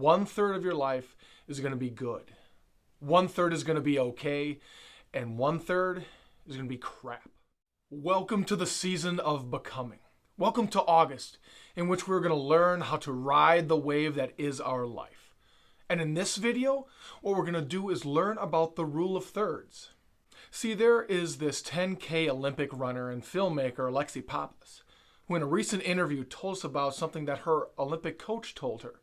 1/3 of your life is going to be good. 1/3 is going to be okay. And 1/3 is going to be crap. Welcome to the season of becoming. Welcome to August, in which we're going to learn how to ride the wave that is our life. And in this video, what we're going to do is learn about the rule of thirds. See, there is this 10K Olympic runner and filmmaker, Alexi Pappas, who in a recent interview told us about something that her Olympic coach told her.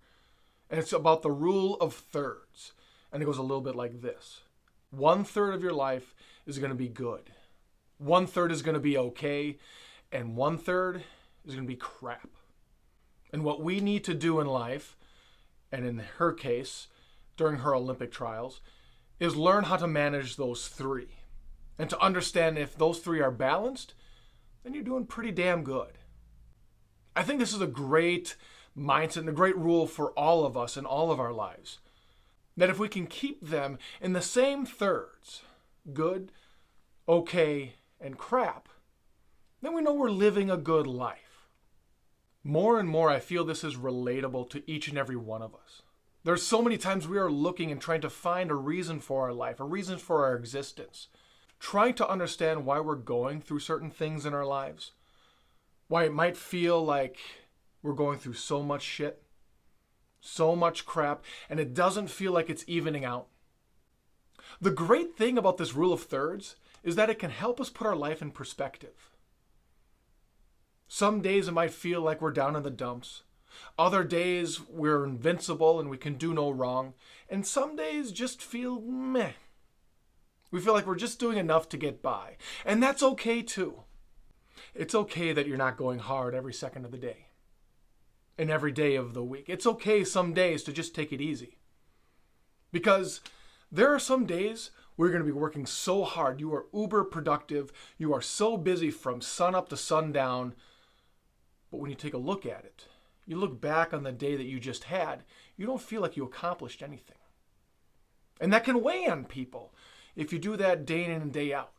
And it's about the rule of thirds. And it goes a little bit like this. 1/3 of your life is going to be good. 1/3 is going to be okay. And 1/3 is going to be crap. And what we need to do in life, and in her case, during her Olympic trials, is learn how to manage those three. And to understand if those three are balanced, then you're doing pretty damn good. I think this is a great mindset and a great rule for all of us in all of our lives. That if we can keep them in the same thirds, good, okay, and crap, then we know we're living a good life. More and more, I feel this is relatable to each and every one of us. There's so many times we are looking and trying to find a reason for our life, a reason for our existence. Trying to understand why we're going through certain things in our lives. Why it might feel like we're going through so much shit, so much crap, and it doesn't feel like it's evening out. The great thing about this rule of thirds is that it can help us put our life in perspective. Some days it might feel like we're down in the dumps. Other days we're invincible and we can do no wrong. And some days just feel meh. We feel like we're just doing enough to get by. And that's okay too. It's okay that you're not going hard every second of the day. And every day of the week. It's okay some days to just take it easy. Because there are some days where you're going to be working so hard. You are uber productive. You are so busy from sun up to sundown. But when you take a look at it, you look back on the day that you just had, you don't feel like you accomplished anything. And that can weigh on people if you do that day in and day out.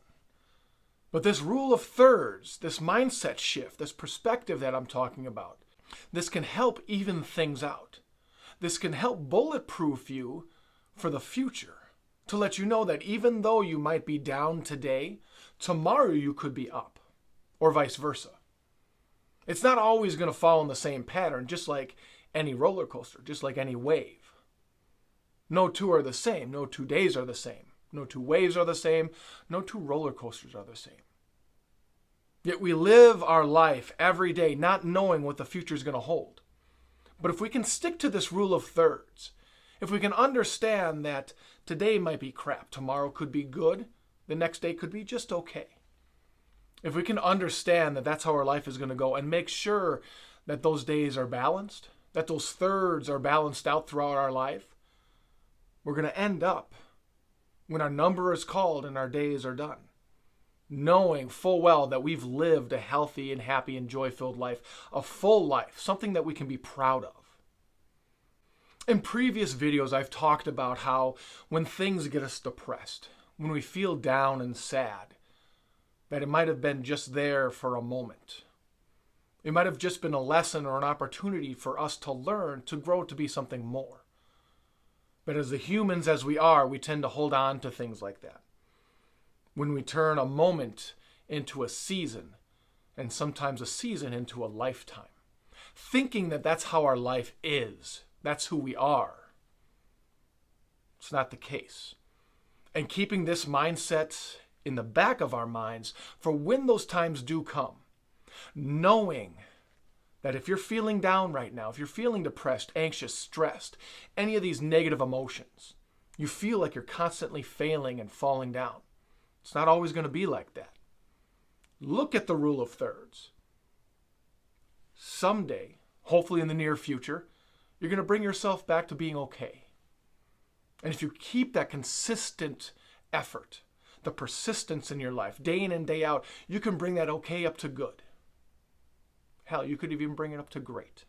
But this rule of thirds, this mindset shift, this perspective that I'm talking about, this can help even things out. This can help bulletproof you for the future. To let you know that even though you might be down today, tomorrow you could be up. Or vice versa. It's not always going to follow in the same pattern, just like any roller coaster, just like any wave. No two are the same. No 2 days are the same. No two waves are the same. No two roller coasters are the same. Yet we live our life every day not knowing what the future is going to hold. But if we can stick to this rule of thirds, if we can understand that today might be crap, tomorrow could be good, the next day could be just okay. If we can understand that that's how our life is going to go and make sure that those days are balanced, that those thirds are balanced out throughout our life, we're going to end up when our number is called and our days are done, knowing full well that we've lived a healthy and happy and joy-filled life, a full life, something that we can be proud of. In previous videos, I've talked about how when things get us depressed, when we feel down and sad, that it might have been just there for a moment. It might have just been a lesson or an opportunity for us to learn, to grow to be something more. But as the humans as we are, we tend to hold on to things like that. When we turn a moment into a season, and sometimes a season into a lifetime, thinking that that's how our life is, that's who we are. It's not the case. And keeping this mindset in the back of our minds for when those times do come, knowing that if you're feeling down right now, if you're feeling depressed, anxious, stressed, any of these negative emotions, you feel like you're constantly failing and falling down. It's not always going to be like that. Look at the rule of thirds. Someday, hopefully in the near future, you're going to bring yourself back to being okay. And if you keep that consistent effort, the persistence in your life, day in and day out, you can bring that okay up to good. Hell, you could even bring it up to great.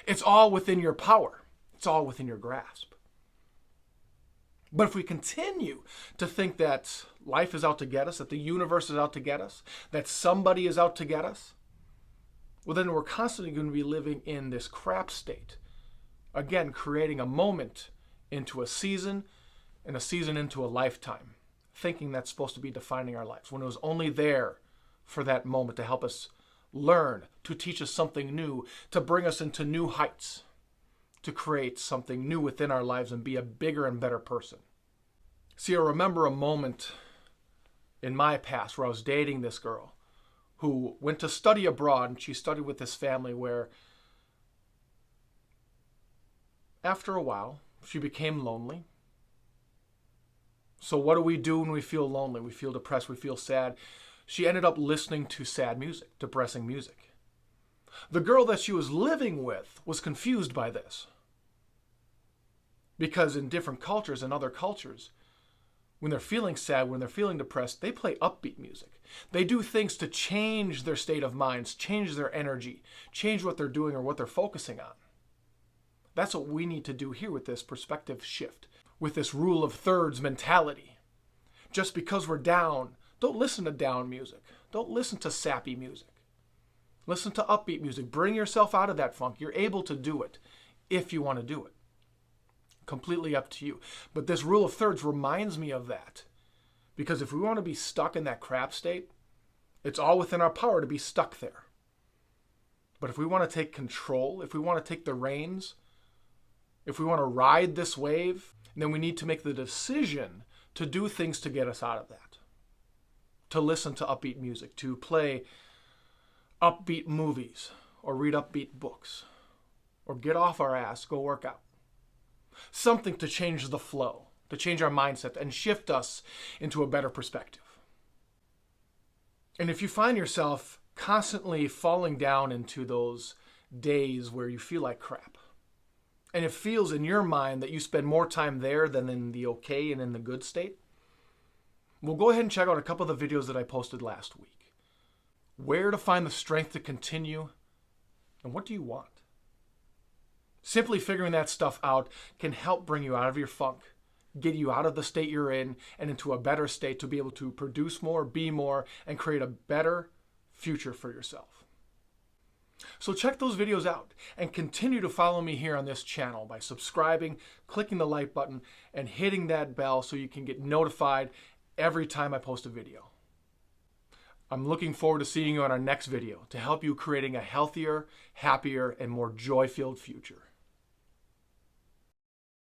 It's all within your power. It's all within your grasp. But if we continue to think that life is out to get us, that the universe is out to get us, that somebody is out to get us, well, then we're constantly going to be living in this crap state Again, creating a moment into a season and a season into a lifetime, thinking that's supposed to be defining our lives, when it was only there for that moment to help us learn, to teach us something new, to bring us into new heights, to create something new within our lives and be a bigger and better person. See, I remember a moment in my past where I was dating this girl who went to study abroad, and she studied with this family where after a while she became lonely. So what do we do when we feel lonely? We feel depressed, we feel sad. She ended up listening to sad music, depressing music. The girl that she was living with was confused by this. Because in different cultures and other cultures, when they're feeling sad, when they're feeling depressed, they play upbeat music. They do things to change their state of minds, change their energy, change what they're doing or what they're focusing on. That's what we need to do here with this perspective shift, with this rule of thirds mentality. Just because we're down, don't listen to down music. Don't listen to sappy music. Listen to upbeat music. Bring yourself out of that funk. You're able to do it if you want to do it. Completely up to you. But this rule of thirds reminds me of that. Because if we want to be stuck in that crap state, it's all within our power to be stuck there. But if we want to take control, if we want to take the reins, if we want to ride this wave, then we need to make the decision to do things to get us out of that. To listen to upbeat music, to play upbeat movies, or read upbeat books, or get off our ass, go work out. Something to change the flow, to change our mindset and shift us into a better perspective. And if you find yourself constantly falling down into those days where you feel like crap, and it feels in your mind that you spend more time there than in the okay and in the good state, well, go ahead and check out a couple of the videos that I posted last week. Where to find the strength to continue, and what do you want? Simply figuring that stuff out can help bring you out of your funk, get you out of the state you're in and into a better state to be able to produce more, be more, and create a better future for yourself. So check those videos out and continue to follow me here on this channel by subscribing, clicking the like button, and hitting that bell so you can get notified every time I post a video. I'm looking forward to seeing you on our next video to help you creating a healthier, happier, and more joy-filled future.